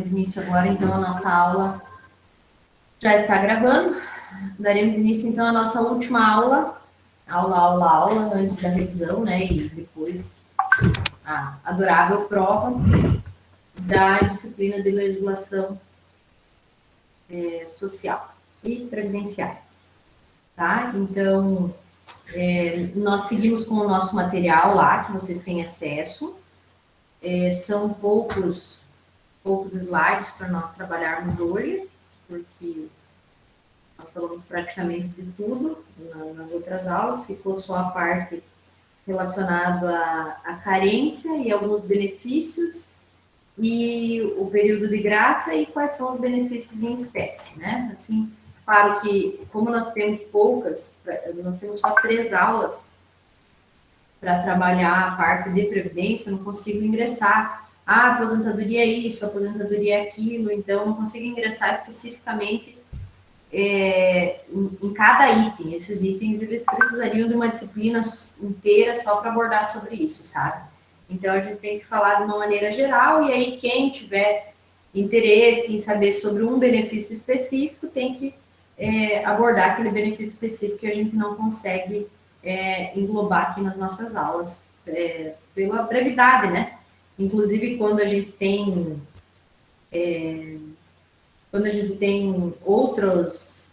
daremos início agora, então, à nossa aula. Já está gravando. Daremos início, então, à nossa última aula. Aula, antes da revisão, né? E depois a adorável prova da disciplina de legislação social e previdenciária. Tá? Então, nós seguimos com o nosso material lá, que vocês têm acesso. São poucos slides para nós trabalharmos hoje, porque nós falamos praticamente de tudo nas outras aulas, ficou só a parte relacionada à carência e alguns benefícios, e o período de graça e quais são os benefícios em espécie, né? Assim, claro que, como nós temos nós temos só 3 aulas para trabalhar a parte de previdência, eu não consigo ingressar. Aposentadoria é isso, aposentadoria é aquilo, então não consigo ingressar especificamente em cada item. Esses itens, eles precisariam de uma disciplina inteira só para abordar sobre isso, sabe? Então, a gente tem que falar de uma maneira geral, e aí quem tiver interesse em saber sobre um benefício específico tem que abordar aquele benefício específico que a gente não consegue englobar aqui nas nossas aulas, pela brevidade, né? Inclusive, quando a gente tem outras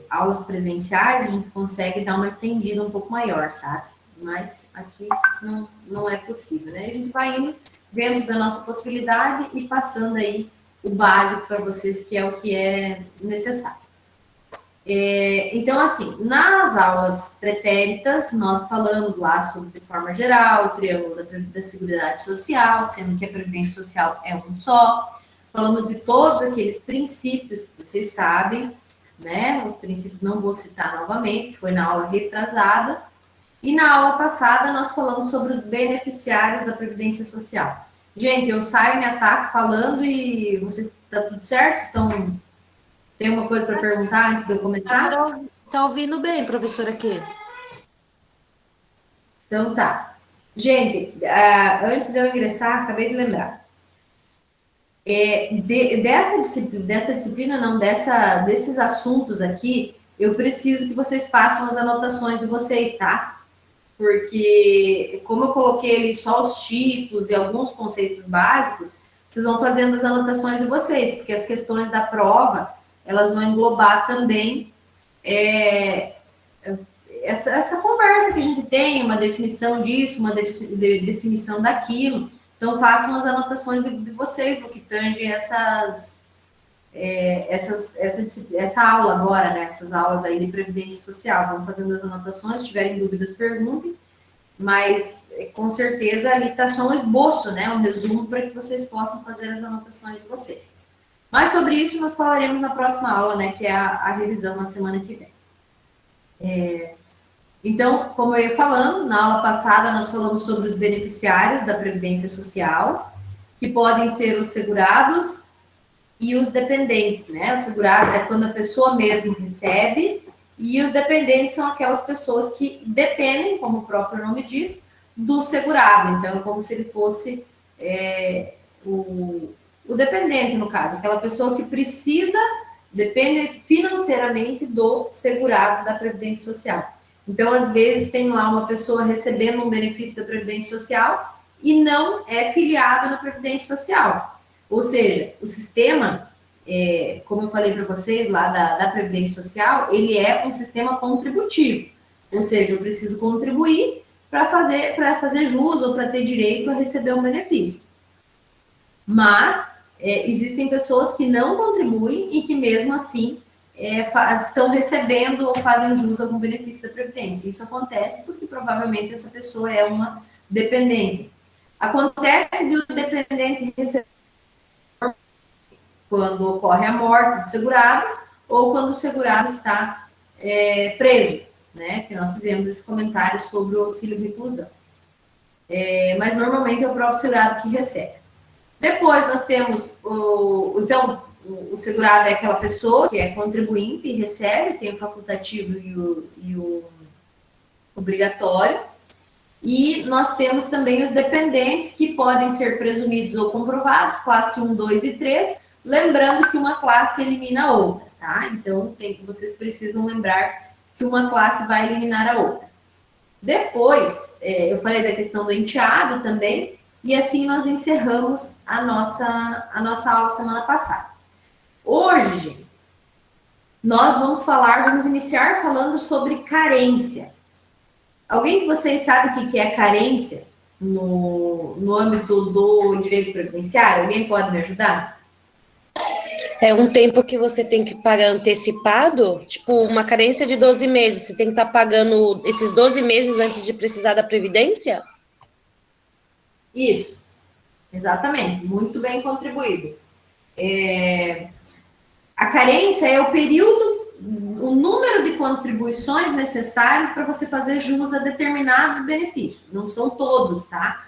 aulas presenciais, a gente consegue dar uma estendida um pouco maior, sabe? Mas aqui não é possível, né? A gente vai indo dentro da nossa possibilidade e passando aí o básico para vocês, que é o que é necessário. Então, assim, nas aulas pretéritas, nós falamos lá sobre, de forma geral, o triângulo da Seguridade Social, sendo que a Previdência Social é um só. Falamos de todos aqueles princípios que vocês sabem, né? Os princípios não vou citar novamente, que foi na aula retrasada. E na aula passada, nós falamos sobre os beneficiários da Previdência Social. Gente, eu saio, me ataco falando e vocês, tá tudo certo? Tem uma coisa para perguntar antes de eu começar? Tá ouvindo bem, professora, aqui. Então tá. Gente, antes de eu ingressar, acabei de lembrar. Desses assuntos aqui, eu preciso que vocês façam as anotações de vocês, tá? Porque, como eu coloquei ali só os títulos e alguns conceitos básicos, vocês vão fazendo as anotações de vocês, porque as questões da prova, elas vão englobar também essa conversa que a gente tem, uma definição disso, uma definição daquilo. Então, façam as anotações de vocês, do que tange essa aula agora, né? Essas aulas aí de Previdência Social. Vão fazendo as anotações, se tiverem dúvidas, perguntem. Mas, com certeza, ali está só um esboço, né? Um resumo para que vocês possam fazer as anotações de vocês. Mas sobre isso nós falaremos na próxima aula, né? Que é a revisão na semana que vem. Então, como eu ia falando, na aula passada nós falamos sobre os beneficiários da Previdência Social, que podem ser os segurados e os dependentes, né? Os segurados é quando a pessoa mesmo recebe, e os dependentes são aquelas pessoas que dependem, como o próprio nome diz, do segurado. Então, é como se ele fosse o dependente, no caso, aquela pessoa que depende financeiramente do segurado da Previdência Social. Então, às vezes, tem lá uma pessoa recebendo um benefício da Previdência Social e não é filiado na Previdência Social. Ou seja, o sistema, como eu falei para vocês lá da Previdência Social, ele é um sistema contributivo. Ou seja, eu preciso contribuir para fazer jus ou para ter direito a receber um benefício. Mas existem pessoas que não contribuem e que, mesmo assim, estão recebendo ou fazem jus a algum benefício da Previdência. Isso acontece porque provavelmente essa pessoa é uma dependente. Acontece de o dependente receber quando ocorre a morte do segurado ou quando o segurado está preso, né? Que nós fizemos esse comentário sobre o auxílio reclusão. Mas normalmente é o próprio segurado que recebe. Depois nós temos o segurado é aquela pessoa que é contribuinte e recebe, tem o facultativo e o obrigatório. E nós temos também os dependentes, que podem ser presumidos ou comprovados, classe 1, 2 e 3, lembrando que uma classe elimina a outra, tá? Então, vocês precisam lembrar que uma classe vai eliminar a outra. Depois, eu falei da questão do enteado também, e assim nós encerramos a nossa aula semana passada. Hoje, nós vamos iniciar falando sobre carência. Alguém de vocês sabe o que é carência no âmbito do direito previdenciário? Alguém pode me ajudar? É um tempo que você tem que pagar antecipado, tipo uma carência de 12 meses, você tem que estar pagando esses 12 meses antes de precisar da Previdência? Isso, exatamente, muito bem contribuído. A carência é o período, o número de contribuições necessárias para você fazer jus a determinados benefícios. Não são todos, tá?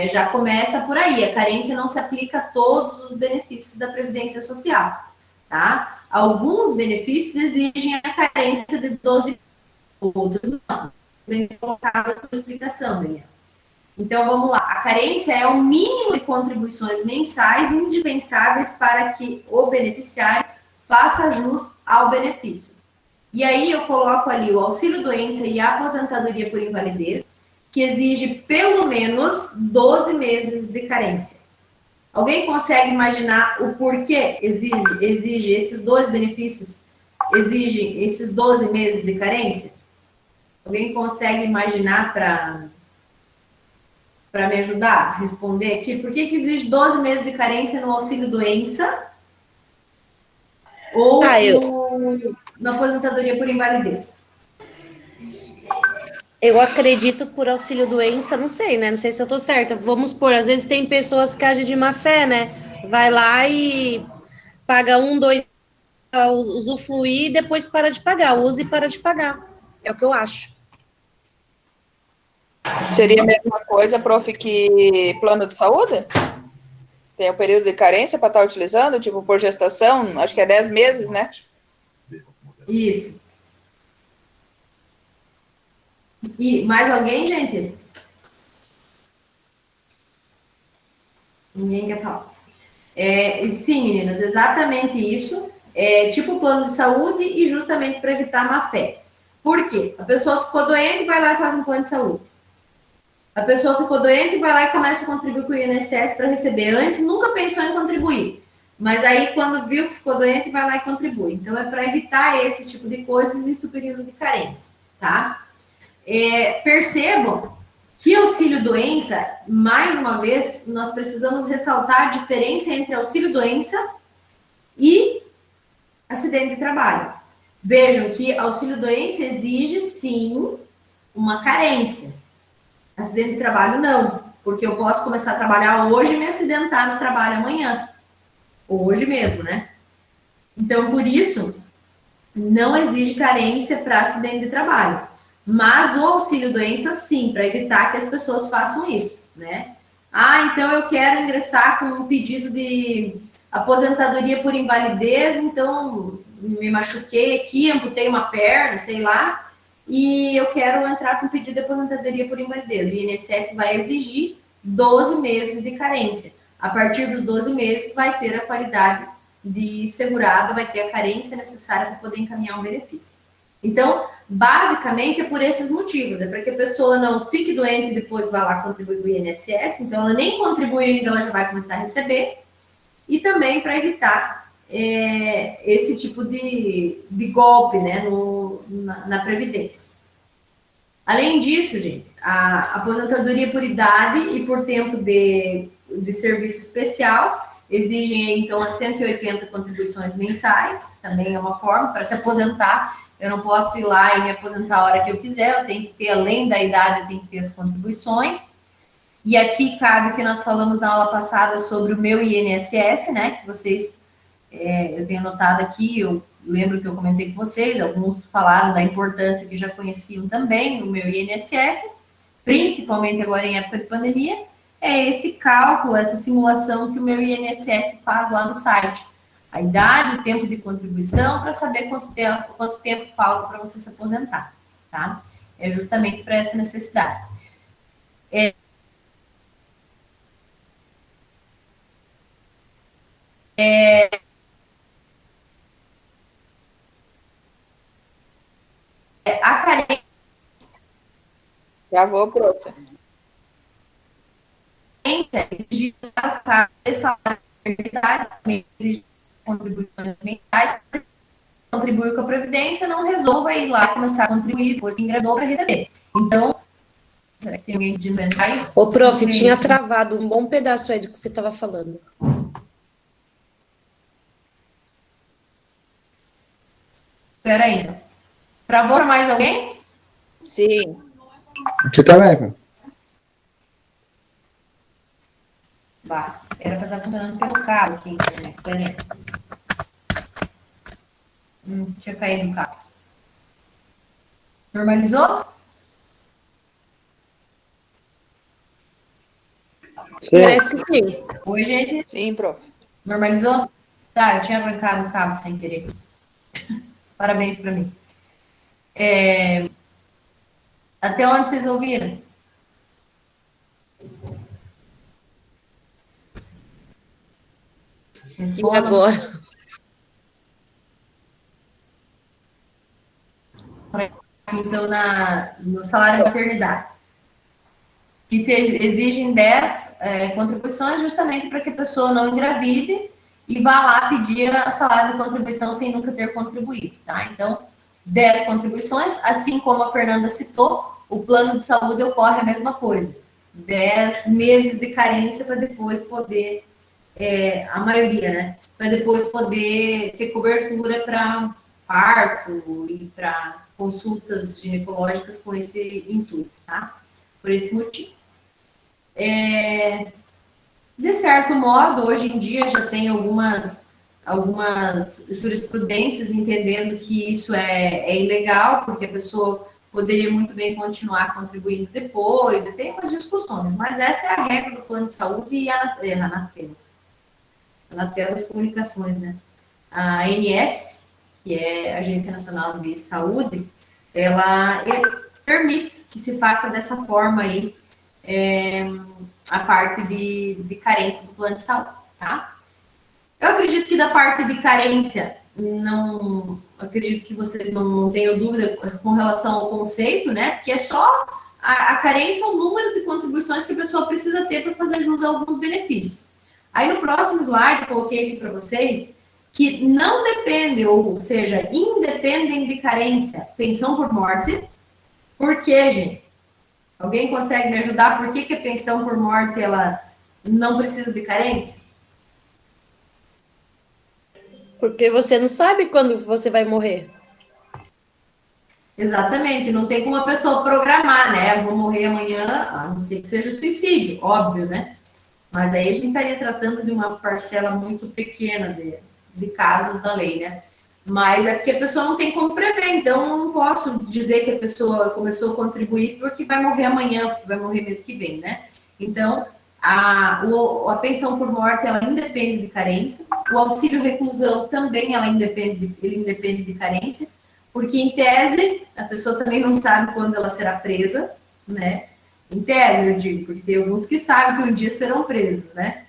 Já começa por aí. A carência não se aplica a todos os benefícios da Previdência Social, tá? Alguns benefícios exigem a carência de 12 outros não. Bem colocado na explicação, Daniel. Então, vamos lá. A carência é o mínimo de contribuições mensais indispensáveis para que o beneficiário faça jus ao benefício. E aí eu coloco ali o auxílio-doença e a aposentadoria por invalidez, que exige pelo menos 12 meses de carência. Alguém consegue imaginar o porquê exige esses dois benefícios, exigem esses 12 meses de carência? Alguém consegue imaginar para me ajudar a responder aqui? Por que exige 12 meses de carência no auxílio-doença ou na aposentadoria por invalidez? Eu acredito por auxílio-doença, não sei, né? Não sei se eu tô certa. Vamos supor, às vezes tem pessoas que agem de má fé, né? Vai lá e paga 1, 2, usufruir e depois para de pagar. Usa e para de pagar. É o que eu acho. Seria a mesma coisa, prof, que plano de saúde? Tem um período de carência para estar utilizando, tipo por gestação, acho que é 10 meses, né? Isso. E mais alguém, gente? Ninguém quer falar. Sim, meninas, exatamente isso. É tipo plano de saúde e justamente para evitar má fé. Por quê? A pessoa ficou doente e vai lá e faz um plano de saúde. A pessoa ficou doente e vai lá e começa a contribuir com o INSS para receber. Antes nunca pensou em contribuir. Mas aí, quando viu que ficou doente, vai lá e contribui. Então, é para evitar esse tipo de coisas, existe o período de carência, tá? Percebam que auxílio-doença, mais uma vez, nós precisamos ressaltar a diferença entre auxílio-doença e acidente de trabalho. Vejam que auxílio-doença exige, sim, uma carência. Acidente de trabalho, não. Porque eu posso começar a trabalhar hoje e me acidentar no trabalho amanhã. Hoje mesmo, né? Então, por isso, não exige carência para acidente de trabalho. Mas o auxílio-doença, sim, para evitar que as pessoas façam isso, né? Então eu quero ingressar com um pedido de aposentadoria por invalidez, então me machuquei aqui, amputei uma perna, sei lá, e eu quero entrar com um pedido de aposentadoria por invalidez. O INSS vai exigir 12 meses de carência. A partir dos 12 meses vai ter a qualidade de segurado, vai ter a carência necessária para poder encaminhar um benefício. Então, basicamente é por esses motivos, é para que a pessoa não fique doente e depois vá lá contribuir com o INSS, então ela nem contribui ainda, ela já vai começar a receber, e também para evitar esse tipo de golpe, né, na Previdência. Além disso, gente, a aposentadoria por idade e por tempo de serviço especial exigem, então, as 180 contribuições mensais, também é uma forma para se aposentar. Eu não posso ir lá e me aposentar a hora que eu quiser, eu tenho que ter, além da idade, eu tenho que ter as contribuições. E aqui cabe o que nós falamos na aula passada sobre o meu INSS, né, que vocês, eu tenho anotado aqui, eu lembro que eu comentei com vocês, alguns falaram da importância que já conheciam também, o meu INSS, principalmente agora em época de pandemia, é esse cálculo, essa simulação que o meu INSS faz lá no site. A idade, o tempo de contribuição, para saber quanto tempo falta para você se aposentar, tá? É justamente para essa necessidade. A carência Já vou, prof. exige salário de maternidade, também exige contribuições mentais, contribuiu com a Previdência, não resolva ir lá começar a contribuir, depois engravidou para receber. Então, será que tem alguém pedindo mentais? Ô, prof, tinha travado um bom pedaço aí do que você estava falando. Espera aí. Travou para mais alguém? Sim. Você também, pô. Bah, era para estar funcionando pelo cabo aqui. Espera aí. Tinha caído o cabo. Normalizou? Parece que sim. Oi, gente. Sim, prof. Normalizou? Tá, eu tinha arrancado o cabo sem querer. Parabéns para mim. Até onde vocês ouviram? E agora? Então, no salário de maternidade. Que se exigem 10 contribuições justamente para que a pessoa não engravide e vá lá pedir a salário de contribuição sem nunca ter contribuído, tá? Então, 10 contribuições, assim como a Fernanda citou, o plano de saúde ocorre a mesma coisa. 10 meses de carência para depois poder, a maioria, né? Para depois poder ter cobertura para parto e para consultas ginecológicas com esse intuito, tá? Por esse motivo. De certo modo, hoje em dia já tem algumas jurisprudências entendendo que isso é ilegal, porque a pessoa poderia muito bem continuar contribuindo depois, e tem umas discussões, mas essa é a regra do plano de saúde e a Anatel das Comunicações, né? A ANS, que é a Agência Nacional de Saúde, ela permite que se faça dessa forma aí, a parte de carência do plano de saúde, tá? Eu acredito que da parte de carência, não acredito que vocês não tenham dúvida com relação ao conceito, né? Porque é só a carência é o número de contribuições que a pessoa precisa ter para fazer jus a alguns benefícios. Aí no próximo slide eu coloquei aqui para vocês que não depende, ou seja, independem de carência, pensão por morte. Por quê, gente? Alguém consegue me ajudar? Por que a pensão por morte ela não precisa de carência? Porque você não sabe quando você vai morrer. Exatamente, não tem como a pessoa programar, né? Eu vou morrer amanhã, a não ser que seja suicídio, óbvio, né? Mas aí a gente estaria tratando de uma parcela muito pequena de casos da lei, né? Mas é porque a pessoa não tem como prever, então eu não posso dizer que a pessoa começou a contribuir porque vai morrer amanhã, porque vai morrer mês que vem, né? Então, a pensão por morte, ela independe de carência, o auxílio reclusão também, ele independe de carência, porque em tese, a pessoa também não sabe quando ela será presa, né? Em tese, eu digo, porque tem alguns que sabem que um dia serão presos, né?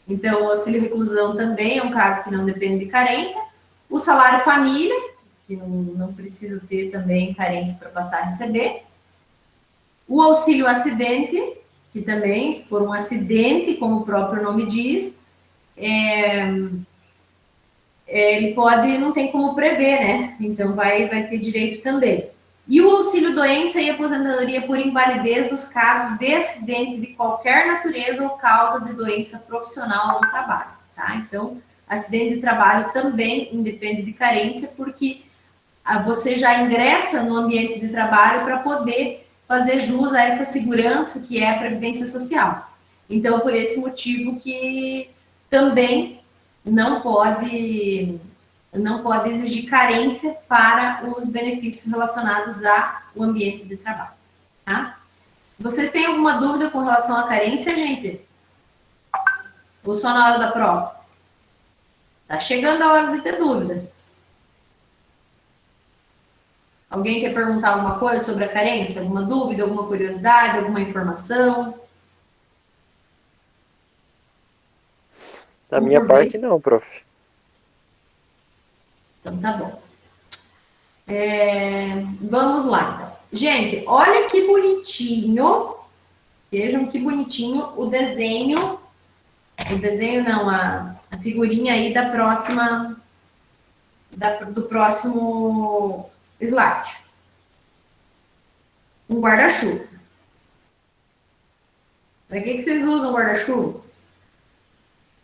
Então, o auxílio reclusão também é um caso que não depende de carência. O salário família, que não precisa ter também carência para passar a receber. O auxílio acidente, que também, se for um acidente, como o próprio nome diz, ele pode, não tem como prever, né? Então, vai ter direito também. E o auxílio doença e aposentadoria por invalidez nos casos de acidente de qualquer natureza ou causa de doença profissional ou trabalho, tá? Então, acidente de trabalho também independe de carência, porque você já ingressa no ambiente de trabalho para poder fazer jus a essa segurança que é a Previdência Social. Então, por esse motivo que também não pode exigir carência para os benefícios relacionados ao ambiente de trabalho, tá? Vocês têm alguma dúvida com relação à carência, gente? Ou só na hora da prova? Tá chegando a hora de ter dúvida. Alguém quer perguntar alguma coisa sobre a carência? Alguma dúvida, alguma curiosidade, alguma informação? Da minha parte, não, prof. Então, tá bom. Vamos lá, então. Gente, olha que bonitinho. Vejam que bonitinho o desenho. O desenho não, a figurinha aí da próxima... do próximo slide. Um guarda-chuva. Para que vocês usam guarda-chuva?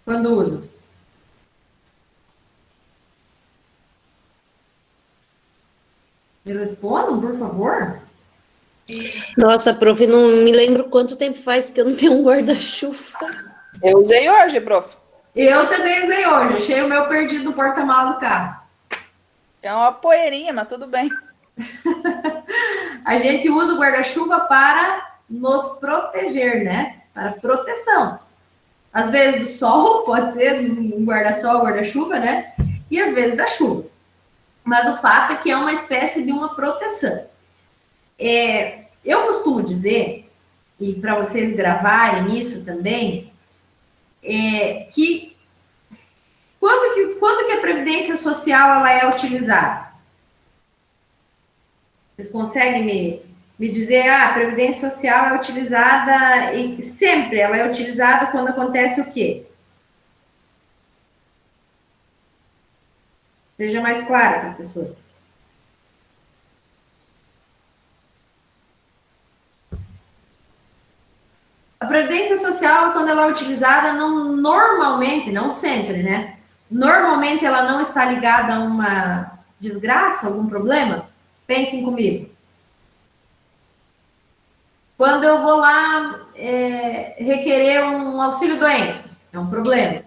Quando usam? Me respondam, por favor. Nossa, prof, não me lembro quanto tempo faz que eu não tenho um guarda-chuva. Eu usei hoje, prof. Eu também usei hoje. Achei o meu perdido no porta-malas do carro. É uma poeirinha, mas tudo bem. A gente usa o guarda-chuva para nos proteger, né? Para proteção. Às vezes do sol, pode ser um guarda-sol, guarda-chuva, né? E às vezes da chuva. Mas o fato é que é uma espécie de uma proteção. Eu costumo dizer, e para vocês gravarem isso também, que quando que a Previdência Social ela é utilizada? Vocês conseguem me dizer, a Previdência Social é utilizada, e sempre ela é utilizada quando acontece o quê? Seja mais clara, professor. A Previdência Social, quando ela é utilizada, normalmente, não sempre, né? Normalmente ela não está ligada a uma desgraça, algum problema. Pensem comigo. Quando eu vou lá requerer um auxílio-doença, é um problema.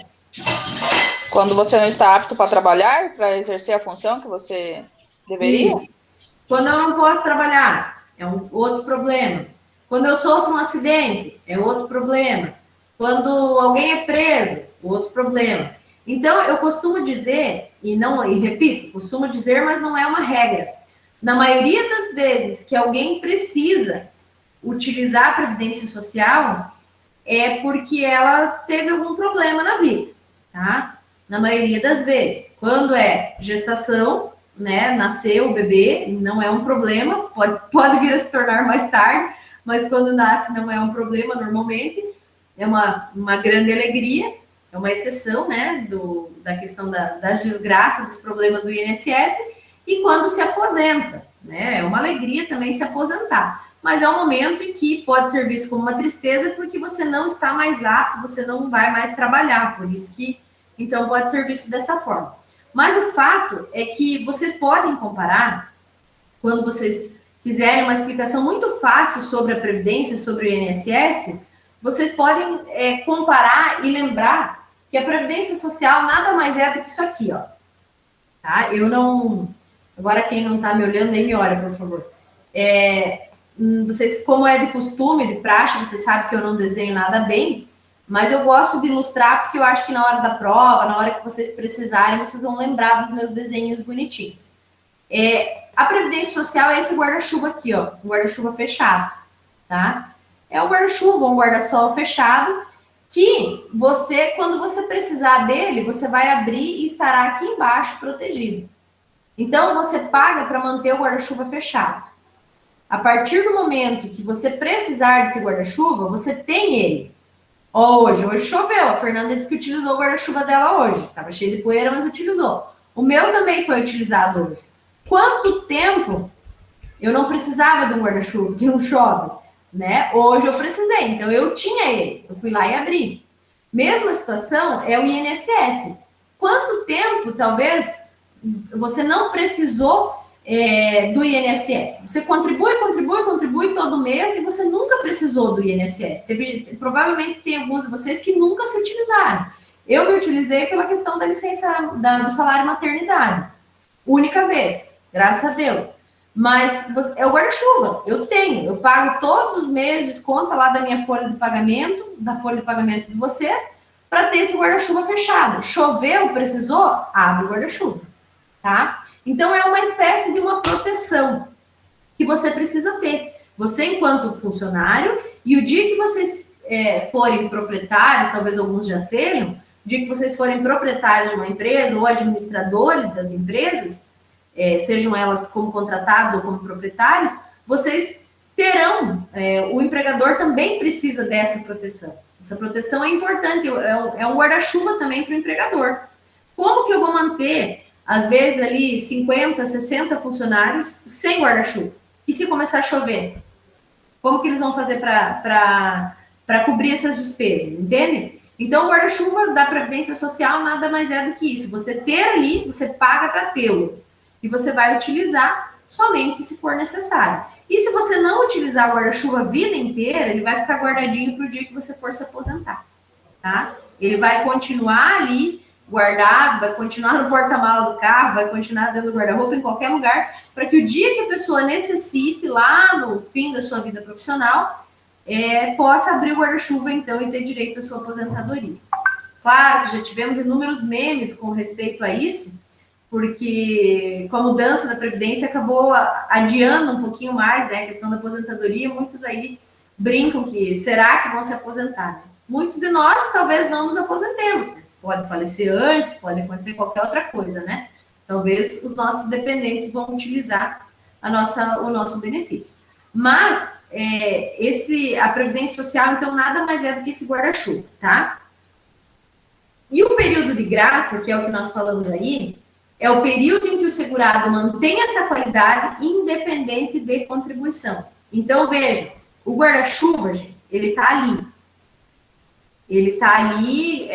Quando você não está apto para trabalhar, para exercer a função que você deveria? E quando eu não posso trabalhar, é um outro problema. Quando eu sofro um acidente, é outro problema. Quando alguém é preso, outro problema. Então, eu costumo dizer, e repito, costumo dizer, mas não é uma regra. Na maioria das vezes que alguém precisa utilizar a Previdência Social, é porque ela teve algum problema na vida, tá? Na maioria das vezes. Quando é gestação, né, nasceu o bebê, não é um problema, pode vir a se tornar mais tarde, mas quando nasce não é um problema normalmente, é uma grande alegria, é uma exceção, né, da questão das desgraças, dos problemas do INSS, e quando se aposenta, né, é uma alegria também se aposentar, mas é um momento em que pode ser visto como uma tristeza, porque você não está mais apto, você não vai mais trabalhar, por isso que, então, pode ser visto dessa forma. Mas o fato é que vocês podem comparar, quando vocês quiserem uma explicação muito fácil sobre a Previdência, sobre o INSS, vocês podem comparar e lembrar que a Previdência Social nada mais é do que isso aqui, ó. Tá? Eu não... Agora, quem não está me olhando, nem me olha, por favor. Vocês, como é de costume, de praxe, vocês sabem que eu não desenho nada bem, mas eu gosto de ilustrar porque eu acho que na hora da prova, na hora que vocês precisarem, vocês vão lembrar dos meus desenhos bonitinhos. A Previdência Social é esse guarda-chuva aqui, ó, um guarda-chuva fechado, tá? É um guarda-chuva, um guarda-sol fechado, que você, quando você precisar dele, você vai abrir e estará aqui embaixo protegido. Então, você paga para manter o guarda-chuva fechado. A partir do momento que você precisar desse guarda-chuva, você tem ele. Hoje choveu, a Fernanda disse que utilizou o guarda-chuva dela hoje. Estava cheio de poeira, mas utilizou. O meu também foi utilizado hoje. Quanto tempo eu não precisava de um guarda-chuva, que não chove, né? Hoje eu precisei, então eu tinha ele. Eu fui lá e abri. Mesma situação é o INSS. Quanto tempo, talvez, você não precisou do INSS? Você contribui todo mês e você nunca precisou do INSS. Provavelmente tem alguns de vocês que nunca se utilizaram. Eu me utilizei pela questão da licença, do salário maternidade. Única vez, graças a Deus. Mas é o guarda-chuva, eu pago todos os meses, conta lá da minha folha de pagamento, da folha de pagamento de vocês, para ter esse guarda-chuva fechado. Choveu, precisou, abre o guarda-chuva, tá? Então, é uma espécie de uma proteção. que você precisa ter. Você, enquanto funcionário, e o dia que vocês forem proprietários, talvez alguns já sejam, o dia que vocês forem proprietários de uma empresa ou administradores das empresas, sejam elas como contratados ou como proprietários, vocês terão, o empregador também precisa dessa proteção. Essa proteção é importante, é um guarda-chuva também para o empregador. Como que eu vou manter, às vezes, ali 50, 60 funcionários sem guarda-chuva? E se começar a chover? Como que eles vão fazer para cobrir essas despesas, entende? Então, o guarda-chuva da Previdência Social nada mais é do que isso. Você ter ali, você paga para tê-lo. E você vai utilizar somente se for necessário. E se você não utilizar o guarda-chuva a vida inteira, ele vai ficar guardadinho para o dia que você for se aposentar, tá? Ele vai continuar ali guardado, vai continuar no porta-mala do carro, vai continuar dentro do guarda-roupa em qualquer lugar, para que o dia que a pessoa necessite, lá no fim da sua vida profissional, possa abrir o guarda-chuva, então, e ter direito à sua aposentadoria. Claro que já tivemos inúmeros memes com respeito a isso, porque com a mudança da Previdência acabou adiando um pouquinho mais, né, a questão da aposentadoria. Muitos aí brincam que será que vão se aposentar, né? Muitos de nós talvez não nos aposentemos, né? Pode falecer antes, pode acontecer qualquer outra coisa, né? Talvez os nossos dependentes vão utilizar o nosso benefício. Mas a Previdência Social, então, nada mais é do que esse guarda-chuva, tá? E o período de graça, que é o que nós falamos aí, é o período em que o segurado mantém essa qualidade independente de contribuição. Então, veja, o guarda-chuva, gente, ele está ali. Ele está ali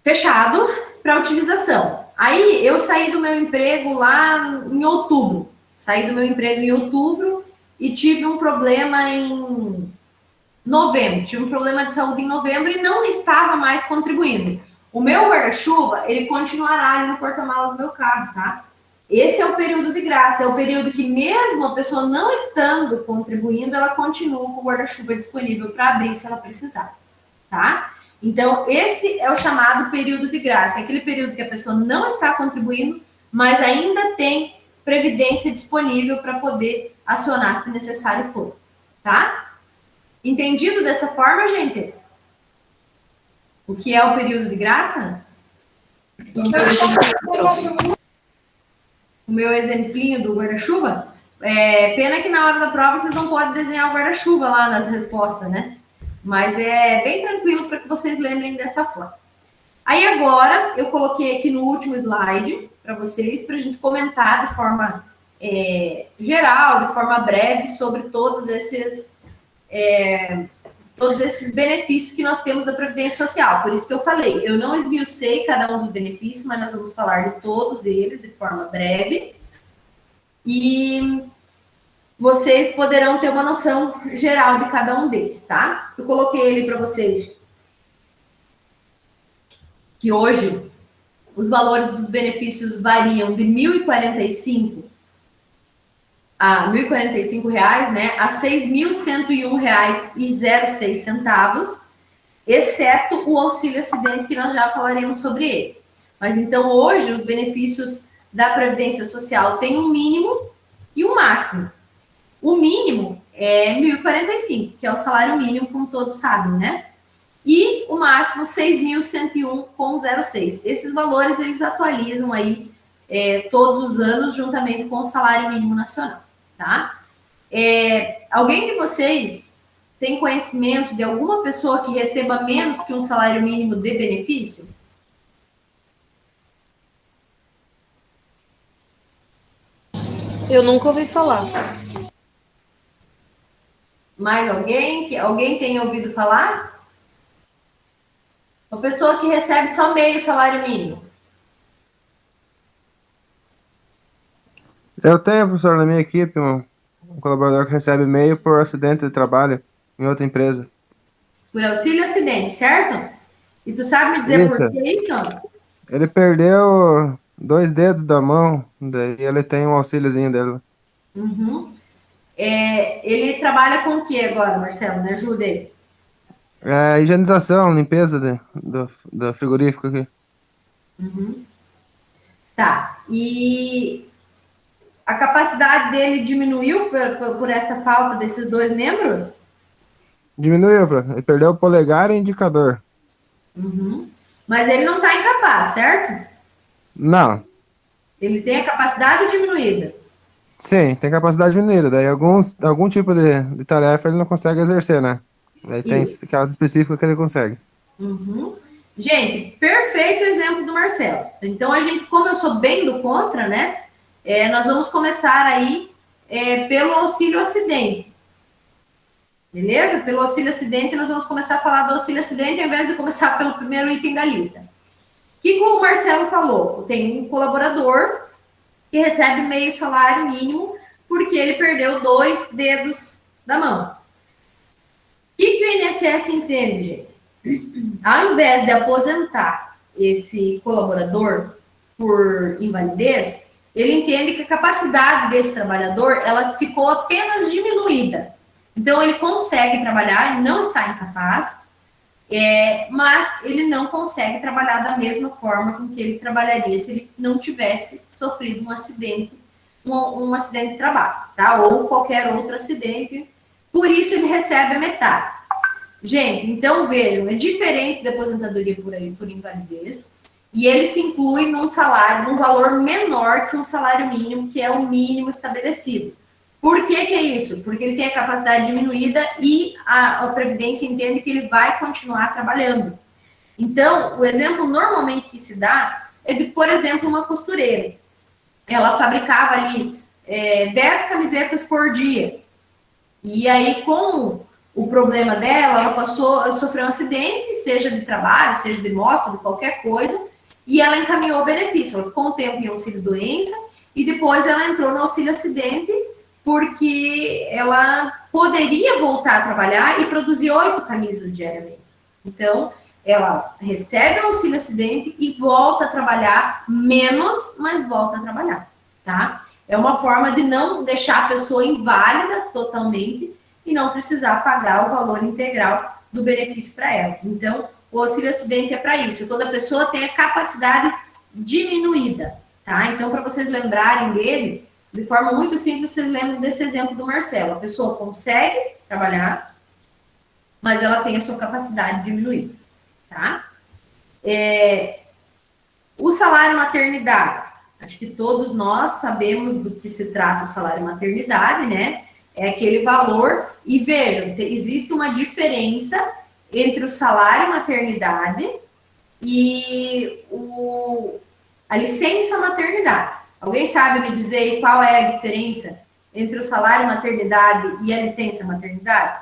fechado para utilização. Aí, eu saí do meu emprego lá em outubro. E tive um problema em novembro. Tive um problema de saúde em novembro e não estava mais contribuindo. O meu guarda-chuva, ele continuará ali no porta-malas do meu carro, tá? Esse é o período de graça, é o período que mesmo a pessoa não estando contribuindo, ela continua com o guarda-chuva disponível para abrir se ela precisar, tá? Então, esse é o chamado período de graça, é aquele período que a pessoa não está contribuindo, mas ainda tem previdência disponível para poder acionar se necessário for, tá? Entendido dessa forma, gente? O que é o período de graça? O meu exemplinho do guarda-chuva. Pena que na hora da prova vocês não podem desenhar o guarda-chuva lá nas respostas, né? Mas é bem tranquilo para que vocês lembrem dessa forma. Aí agora eu coloquei aqui no último slide para vocês, para a gente comentar de forma geral, de forma breve, sobre todos esses benefícios que nós temos da Previdência Social. Por isso que eu falei, eu não esmiucei cada um dos benefícios, mas nós vamos falar de todos eles de forma breve. E vocês poderão ter uma noção geral de cada um deles, tá? Eu coloquei ele para vocês que hoje os valores dos benefícios variam de R$ 1.045 a R$ 1.045, né, a R$ 6.101,06, exceto o auxílio acidente, que nós já falaremos sobre ele. Mas então, hoje, os benefícios da Previdência Social têm um mínimo e um máximo. O mínimo é R$ 1.045, que é o salário mínimo, como todos sabem, né? E o máximo, R$ 6.101,06. Esses valores, eles atualizam aí todos os anos, juntamente com o salário mínimo nacional, tá? Alguém de vocês tem conhecimento de alguma pessoa que receba menos que um salário mínimo de benefício? Eu nunca ouvi falar. Mais alguém? Alguém tem ouvido falar? Uma pessoa que recebe só meio salário mínimo. Eu tenho, professor, na minha equipe, um colaborador que recebe meio por acidente de trabalho em outra empresa. Por auxílio acidente, certo? E tu sabe me dizer por que isso? Ele perdeu 2 dedos da mão, daí ele tem um auxíliozinho dele. Uhum. Ele trabalha com o que agora, Marcelo? Me ajuda aí. Higienização, limpeza do frigorífico aqui. Uhum. Tá. E a capacidade dele diminuiu por essa falta desses dois membros? Diminuiu, prof. Ele perdeu o polegar e o indicador. Uhum. Mas ele não está incapaz, certo? Não. Ele tem a capacidade diminuída. Sim, tem capacidade diminuída. Daí algum tipo de tarefa ele não consegue exercer, né? Daí tem Isso. aquelas específicas que ele consegue. Uhum. Gente, perfeito exemplo do Marcelo. Então, como eu sou bem do contra, né? Nós vamos começar aí pelo auxílio acidente. Beleza? Pelo auxílio acidente, nós vamos começar a falar do auxílio acidente ao invés de começar pelo primeiro item da lista. O que o Marcelo falou? Tem um colaborador que recebe meio salário mínimo porque ele perdeu 2 dedos da mão. O que o INSS entende, gente? Ao invés de aposentar esse colaborador por invalidez, ele entende que a capacidade desse trabalhador ela ficou apenas diminuída. Então, ele consegue trabalhar, ele não está incapaz, mas ele não consegue trabalhar da mesma forma com que ele trabalharia se ele não tivesse sofrido um acidente de trabalho, tá? Ou qualquer outro acidente. Por isso, ele recebe a metade. Gente, então vejam, é diferente da aposentadoria por invalidez, e ele se inclui num salário, num valor menor que um salário mínimo, que é o mínimo estabelecido. Por que é isso? Porque ele tem a capacidade diminuída e a Previdência entende que ele vai continuar trabalhando. Então, o exemplo normalmente que se dá é de, por exemplo, uma costureira. Ela fabricava ali 10 camisetas por dia. E aí, com o problema dela, ela sofreu um acidente, seja de trabalho, seja de moto, de qualquer coisa, e ela encaminhou o benefício. Ela ficou um tempo em auxílio-doença e depois ela entrou no auxílio-acidente porque ela poderia voltar a trabalhar e produzir 8 camisas diariamente. Então, ela recebe o auxílio-acidente e volta a trabalhar menos, mas volta a trabalhar, tá? É uma forma de não deixar a pessoa inválida totalmente e não precisar pagar o valor integral do benefício para ela. Então, o auxílio-acidente é para isso, quando a pessoa tem a capacidade diminuída, tá? Então, para vocês lembrarem dele, de forma muito simples, vocês lembram desse exemplo do Marcelo. A pessoa consegue trabalhar, mas ela tem a sua capacidade diminuída, tá? O salário maternidade. Acho que todos nós sabemos do que se trata o salário maternidade, né? É aquele valor. E vejam, existe uma diferença entre o salário maternidade e a licença maternidade. Alguém sabe me dizer qual é a diferença entre o salário maternidade e a licença maternidade?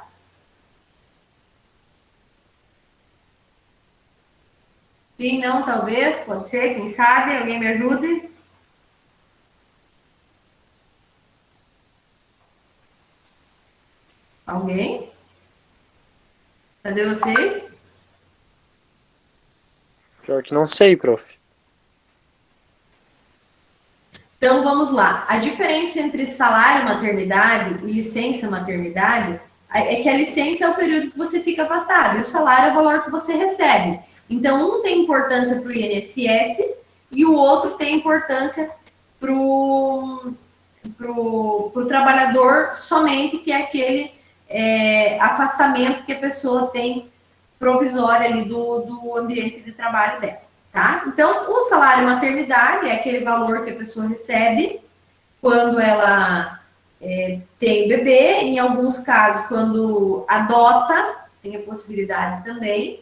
Sim, não, talvez, pode ser, quem sabe, alguém me ajude? Alguém? Cadê vocês? Pior que não sei, prof. Então, vamos lá. A diferença entre salário maternidade e licença maternidade é que a licença é o período que você fica afastado, e o salário é o valor que você recebe. Então, um tem importância para o INSS e o outro tem importância para o trabalhador somente, que é aquele afastamento que a pessoa tem provisório ali do ambiente de trabalho dela. Tá? Então, o salário maternidade é aquele valor que a pessoa recebe quando ela tem bebê, em alguns casos, quando adota, tem a possibilidade também,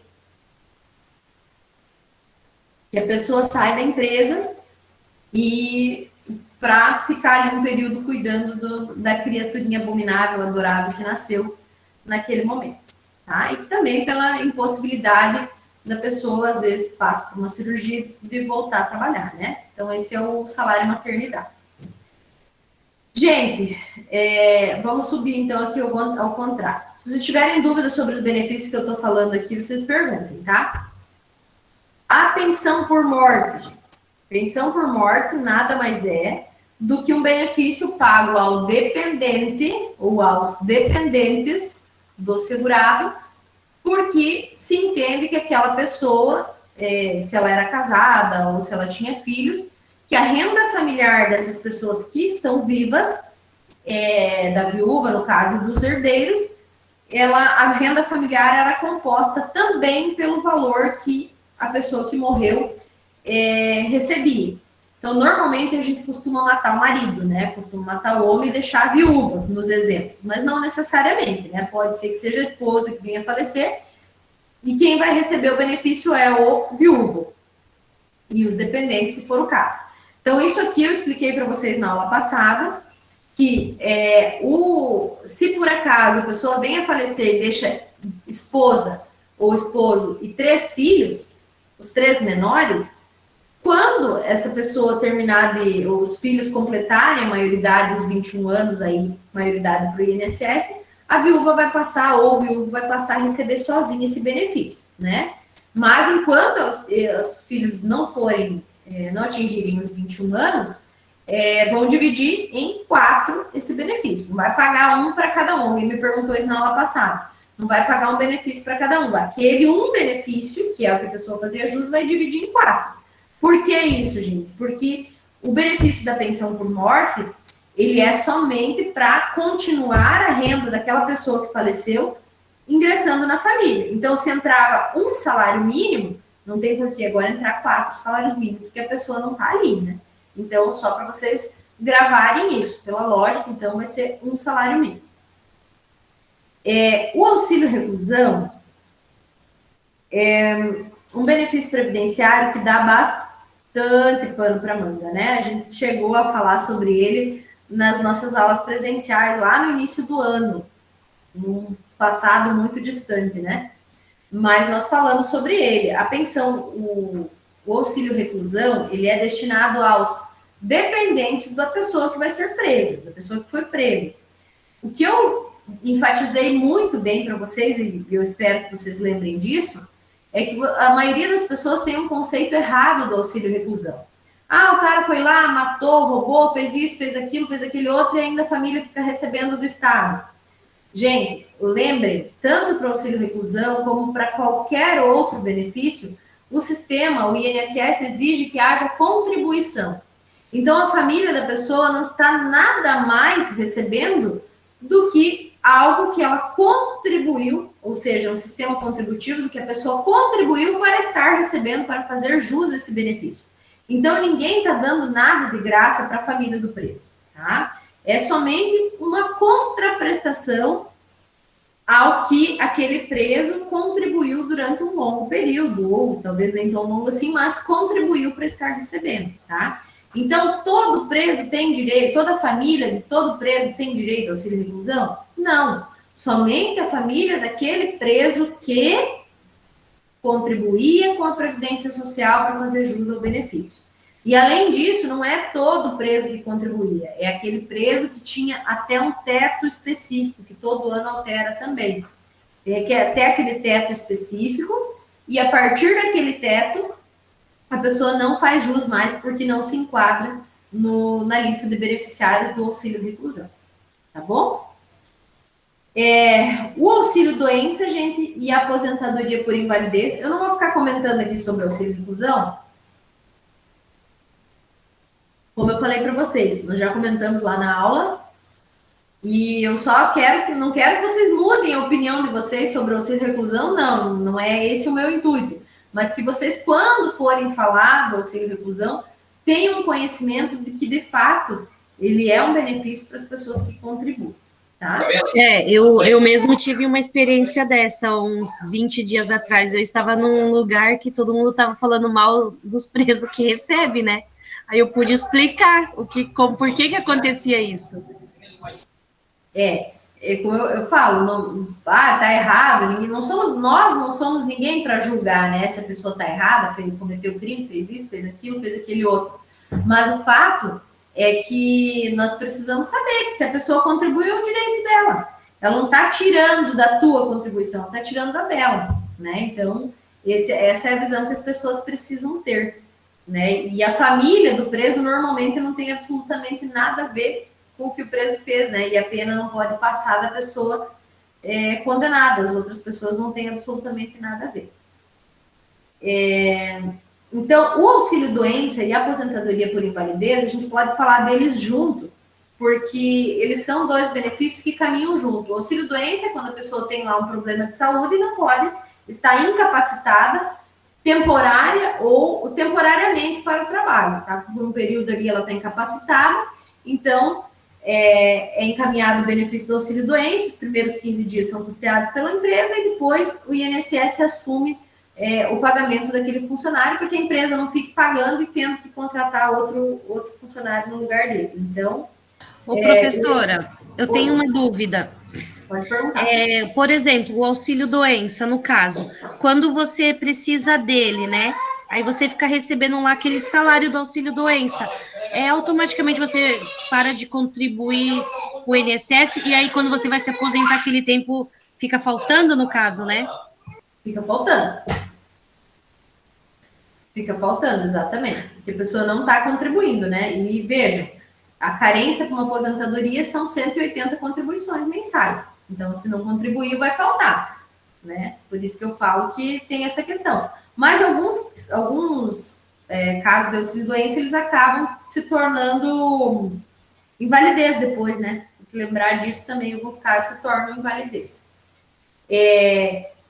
que a pessoa sai da empresa e para ficar ali um período cuidando da criaturinha abominável, adorável que nasceu naquele momento. Tá? E também pela impossibilidade da pessoa, às vezes, passa por uma cirurgia de voltar a trabalhar, né? Então, esse é o salário maternidade. Gente, vamos subir, então, aqui ao contrário. Se vocês tiverem dúvidas sobre os benefícios que eu estou falando aqui, vocês perguntem, tá? A pensão por morte, gente. Pensão por morte nada mais é do que um benefício pago ao dependente ou aos dependentes do segurado, porque se entende que aquela pessoa, se ela era casada ou se ela tinha filhos, que a renda familiar dessas pessoas que estão vivas, da viúva, no caso dos herdeiros, a renda familiar era composta também pelo valor que a pessoa que morreu recebia. Então, normalmente, a gente costuma matar o marido, né? Costuma matar o homem e deixar a viúva, nos exemplos. Mas não necessariamente, né? Pode ser que seja a esposa que venha a falecer e quem vai receber o benefício é o viúvo e os dependentes, se for o caso. Então, isso aqui eu expliquei para vocês na aula passada, que se por acaso a pessoa vem a falecer e deixa esposa ou esposo e 3 filhos, os 3 menores, quando essa pessoa terminar os filhos completarem a maioridade dos 21 anos, aí, maioridade para o INSS, a viúva vai passar, ou o viúvo vai passar a receber sozinho esse benefício, né? Mas enquanto os filhos não atingirem os 21 anos, vão dividir em 4 esse benefício. Não vai pagar um para cada um. Ele me perguntou isso na aula passada. Não vai pagar um benefício para cada um. Aquele benefício, que é o que a pessoa fazia jus, vai dividir em 4. Por que isso, gente? Porque o benefício da pensão por morte, ele é somente para continuar a renda daquela pessoa que faleceu ingressando na família. Então, se entrava um salário mínimo, não tem por que agora entrar 4 salários mínimos, porque a pessoa não está ali, né? Então, só para vocês gravarem isso, pela lógica, então vai ser um salário mínimo. O auxílio reclusão é um benefício previdenciário que dá bastante pano para manga, né? A gente chegou a falar sobre ele nas nossas aulas presenciais lá no início do ano, num passado muito distante, né? Mas nós falamos sobre ele. A pensão, o auxílio reclusão, ele é destinado aos dependentes da pessoa que vai ser presa, da pessoa que foi presa. O que eu enfatizei muito bem para vocês, e eu espero que vocês lembrem disso, é que a maioria das pessoas tem um conceito errado do auxílio reclusão. O cara foi lá, matou, roubou, fez isso, fez aquilo, fez aquele outro, e ainda a família fica recebendo do Estado. Gente, lembrem, tanto para o auxílio reclusão como para qualquer outro benefício, o sistema, o INSS, exige que haja contribuição. Então, a família da pessoa não está nada mais recebendo do que algo que ela contribuiu, ou seja, um sistema contributivo do que a pessoa contribuiu para estar recebendo, para fazer jus a esse benefício. Então, ninguém está dando nada de graça para a família do preso, tá? É somente uma contraprestação ao que aquele preso contribuiu durante um longo período, ou talvez nem tão longo assim, mas contribuiu para estar recebendo, tá? Então, todo preso tem direito, toda família de todo preso tem direito ao auxílio reclusão? Não. Somente a família daquele preso que contribuía com a Previdência Social para fazer jus ao benefício. E, além disso, não é todo preso que contribuía, é aquele preso que tinha até um teto específico, que todo ano altera também. Que é até aquele teto específico, e a partir daquele teto, a pessoa não faz jus mais porque não se enquadra na lista de beneficiários do auxílio reclusão. Tá bom? O auxílio doença, gente, e a aposentadoria por invalidez, eu não vou ficar comentando aqui sobre o auxílio reclusão. Como eu falei para vocês, nós já comentamos lá na aula, e eu só não quero que vocês mudem a opinião de vocês sobre o auxílio reclusão, não é esse o meu intuito. Mas que vocês, quando forem falar do auxílio reclusão, tenham conhecimento de que, de fato, ele é um benefício para as pessoas que contribuem, tá? Eu mesmo tive uma experiência dessa, uns 20 dias atrás. Eu estava num lugar que todo mundo estava falando mal dos presos que recebe, né? Aí eu pude explicar por que acontecia isso. Como eu falo, tá errado, nós não somos ninguém para julgar, né? Se a pessoa tá errada, cometeu crime, fez isso, fez aquele outro. Mas o fato é que nós precisamos saber que se a pessoa contribuiu, é o direito dela. Ela não está tirando da tua contribuição, está tirando da dela, né? Então, essa é a visão que as pessoas precisam ter, né? E a família do preso normalmente não tem absolutamente nada a ver com o que o preso fez, né? E a pena não pode passar da pessoa condenada. As outras pessoas não têm absolutamente nada a ver. Então, o auxílio-doença e a aposentadoria por invalidez, a gente pode falar deles junto, porque eles são dois benefícios que caminham junto. O auxílio-doença é quando a pessoa tem lá um problema de saúde e não pode estar incapacitada temporária ou temporariamente para o trabalho, tá? Por um período ali ela está incapacitada, então é encaminhado o benefício do auxílio-doença, os primeiros 15 dias são custeados pela empresa e depois o INSS assume o pagamento daquele funcionário, porque a empresa não fique pagando e tendo que contratar outro funcionário no lugar dele. Então, Ô, professora, eu tenho uma dúvida. pode perguntar. Por exemplo, o auxílio-doença, no caso, quando você precisa dele, né? Aí você fica recebendo lá aquele salário do auxílio-doença. Automaticamente você para de contribuir com o INSS e aí quando você vai se aposentar, aquele tempo fica faltando, no caso, né? Fica faltando. Fica faltando, exatamente. Porque a pessoa não está contribuindo, né? E vejam, a carência para uma aposentadoria são 180 contribuições mensais. Então, se não contribuir, vai faltar, né? Por isso que eu falo que tem essa questão. Mas alguns casos de auxílio-doença, eles acabam se tornando invalidez depois, né? Tem que lembrar disso também, alguns casos se tornam invalidez.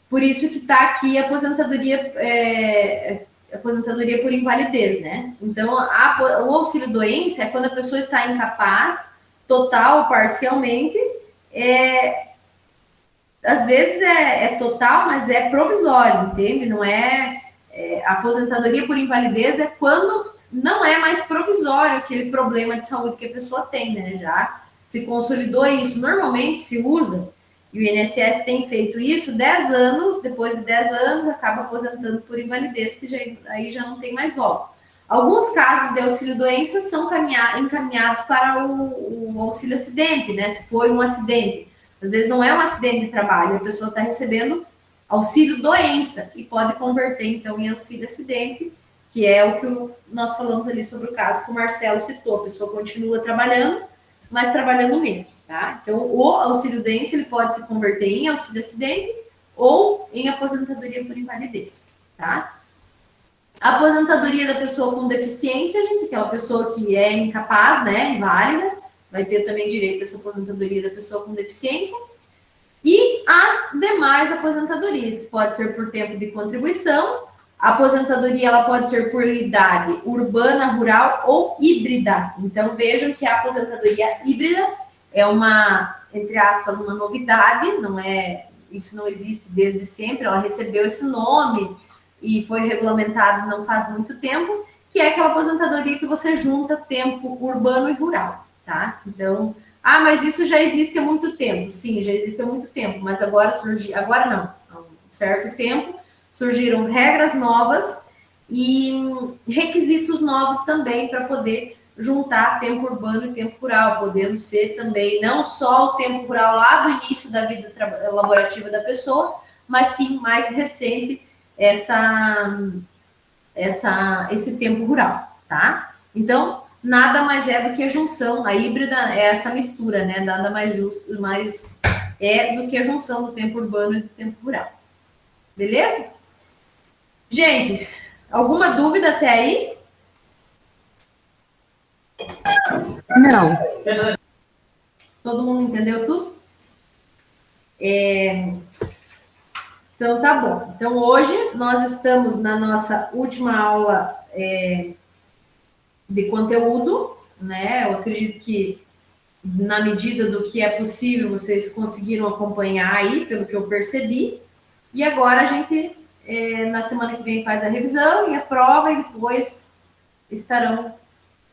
Por isso que está aqui a aposentadoria por invalidez, né? Então, o auxílio-doença é quando a pessoa está incapaz, total ou parcialmente, às vezes é total, mas é provisório, entende? Não a aposentadoria por invalidez é quando não é mais provisório aquele problema de saúde que a pessoa tem, né? Já se consolidou isso. Normalmente se usa, e o INSS tem feito isso, 10 anos, depois de 10 anos, acaba aposentando por invalidez, que aí já não tem mais volta. Alguns casos de auxílio-doença são encaminhados para o auxílio-acidente, né? Se foi um acidente. Às vezes não é um acidente de trabalho, a pessoa está recebendo auxílio-doença e pode converter, então, em auxílio-acidente, que é o que nós falamos ali sobre o caso que o Marcelo citou. A pessoa continua trabalhando, mas trabalhando menos, tá? Então, o auxílio-doença, ele pode se converter em auxílio-acidente ou em aposentadoria por invalidez, tá? A aposentadoria da pessoa com deficiência, gente, aquela pessoa que é incapaz, né, inválida, vai ter também direito a essa aposentadoria da pessoa com deficiência. E as demais aposentadorias, que pode ser por tempo de contribuição. A aposentadoria, ela pode ser por idade urbana, rural ou híbrida. Então, vejam que a aposentadoria híbrida é uma, entre aspas, uma novidade, isso não existe desde sempre, ela recebeu esse nome e foi regulamentado não faz muito tempo, que é aquela aposentadoria que você junta tempo urbano e rural, tá? Então, mas isso já existe há muito tempo. Sim, já existe há muito tempo, mas agora não, há um certo tempo, surgiram regras novas e requisitos novos também para poder juntar tempo urbano e tempo rural, podendo ser também não só o tempo rural lá do início da vida laborativa da pessoa, mas sim mais recente esse tempo rural, tá? Então, nada mais é do que a junção, a híbrida é essa mistura, né? Nada mais justo, mais do que a junção do tempo urbano e do tempo rural. Beleza? Gente, alguma dúvida até aí? Não. Todo mundo entendeu tudo? Então, tá bom. Então, hoje nós estamos na nossa última aula de conteúdo, né? Eu acredito que, na medida do que é possível, vocês conseguiram acompanhar aí, pelo que eu percebi. E agora a gente, na semana que vem, faz a revisão e a prova, e depois estarão,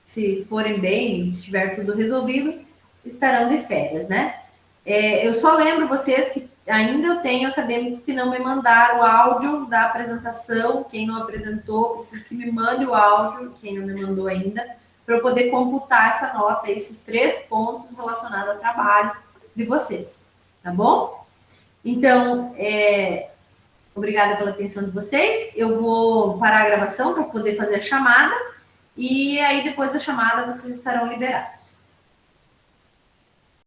se forem bem, e estiver tudo resolvido, estarão de férias, né? Eu só lembro vocês que ainda eu tenho acadêmicos que não me mandaram o áudio da apresentação. Quem não apresentou, preciso que me mande o áudio, quem não me mandou ainda, para eu poder computar essa nota, esses 3 pontos relacionados ao trabalho de vocês, tá bom? Então, obrigada pela atenção de vocês. Eu vou parar a gravação para poder fazer a chamada, e aí depois da chamada vocês estarão liberados.